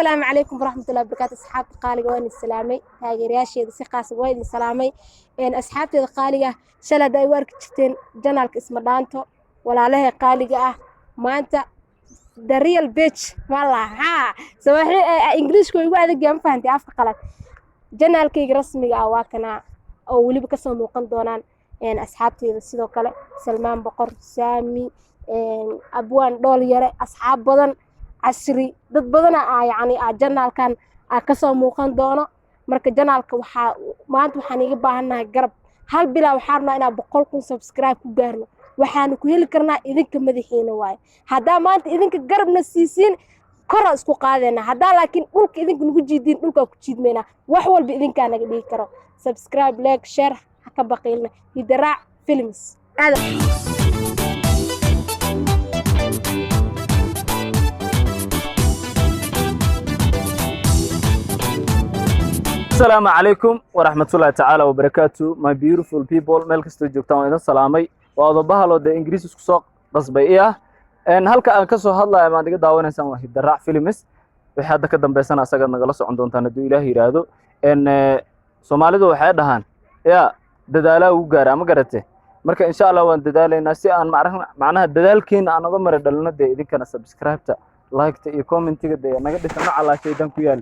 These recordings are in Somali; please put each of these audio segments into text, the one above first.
السلام عليكم ورحمة الله وبركاته. أصحاب قالي وين السلامي هاجر يا شيء سقاس وين السلامي إن أصحابتي القالية شلا داي ورك جتين جنالك اسمه دانتو ولا له قالية ما أنت the real bitch والله ها سواحي إنجليش كوي واحد جام فهمتي أفق قلت جنالك رسمي أواكنا أو ولي بكسر موقن دونان إن أصحابتي سيدو كلا سلمان بقر سامي إن أبوان دول يرى أصحاب بدن عسري dad badan yani janaalkan ka soo muuqan doono marka janaalka waxa maanta waxaan iga baahanahay garab hal bilaa waxaan rabnaa inaan 100,000 subscribe ku gaarno waxaan ku heli karnaa idinka madaxiina waay hadaa maanta idinka garabna siisiin kor isku qaadayna hadaa laakiin dhulka idinka nagu jiidin dhulka ku jiidmeena wax walba idinka naga dhigi karo subscribe like share ka baqilna hidraac films السلام عليكم ورحمة الله تعالى وبركاته my beautiful people meel kasta joogtaan waan idin salaamay waa bahalo de Ingiriis isku soo qasbay halka aan ka soo hadlayo ma adiga daawanaysaan waa hidraac films wixii hadda ka dambeysana asaga nagala socon doontaan haduu Ilaahay yiraahdo Soomaalidu waxay dhahaan dadaala u gaara ma garatay marka insha Allah waan dadaalaynaa si aan macnaha dadaalkeena aan uga mar dhalno de idinkana subscribe-ta like iyo comment-iga de naga dhisano calaashaydan ku yaal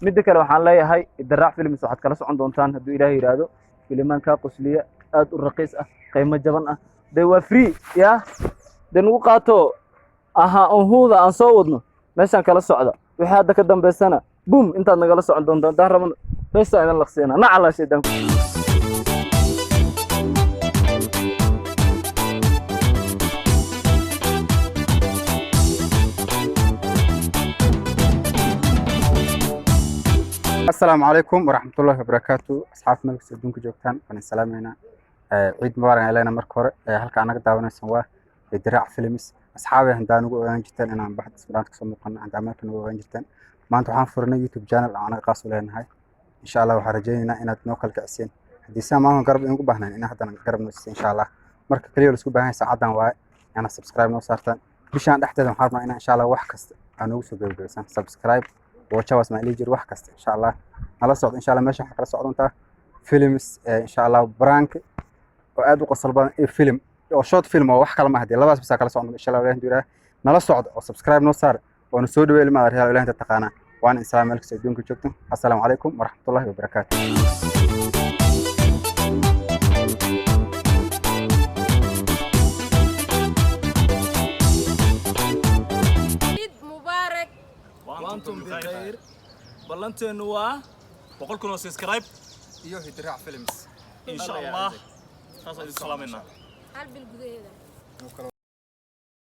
mid kale waxaan leeyahay hidraac films waxaad kala socon doontaan haduu Ilaahay yiraahdo filmaanka qosliya aad u raqiis ah qiimo jaban ah de waa free de nagu qaato huuda aan soo wadno meeshan kala socda wixii hadda ka dambeysana boom intaad nagala socon doontaan daan raban heesta idan laqsiina na calaashaydan السلام عليكم ورحمة الله وبركاته أصحاب ملك الدنيا جوكتان فن سلامينا عيد مبارك علينا مركور هلك أنا قد دعونا سوا هدراع فيلمز أصحابي هندانو وين جتان أنا بحد سبرانتك سموقنا عند عملكنا وين جتان ما أنتوا حنفرنا يوتيوب channel أنا قاصوا لنا هاي إن شاء الله وحرجينا إن نوكل كأسين هدي سامع قرب إنكم بهنا إن حدا قرب نص إن شاء الله مرك كليو لسكوا بهاي ساعدنا واي أنا سبسكرايب نوصارتان بيشان تحتهم حرنا إن شاء الله وحكست أنا وسوق جلسان سبسكرايب وتشاوس مع ليجر واحد كست إن شاء الله على صعد إن شاء الله ماشي حكرا صعد أنت فيلمز إن شاء الله برانك وأدو قصل بان فيلم أو شوت فيلم أو وحكة لما هدي الله بس على صعد إن شاء الله ولا نديره نلا صعد أو سبسكرايب نوصار ونسود ويل ما رجال ولا تتقانا وأنا إنسان ملك سيدون كشوفتم السلام عليكم ورحمة الله وبركاته وأنتم بخير بلنتين نوا بقول كنا سبسكرايب iyo hidraac films إن شاء الله خلاص السلام عليكم هل بالجديد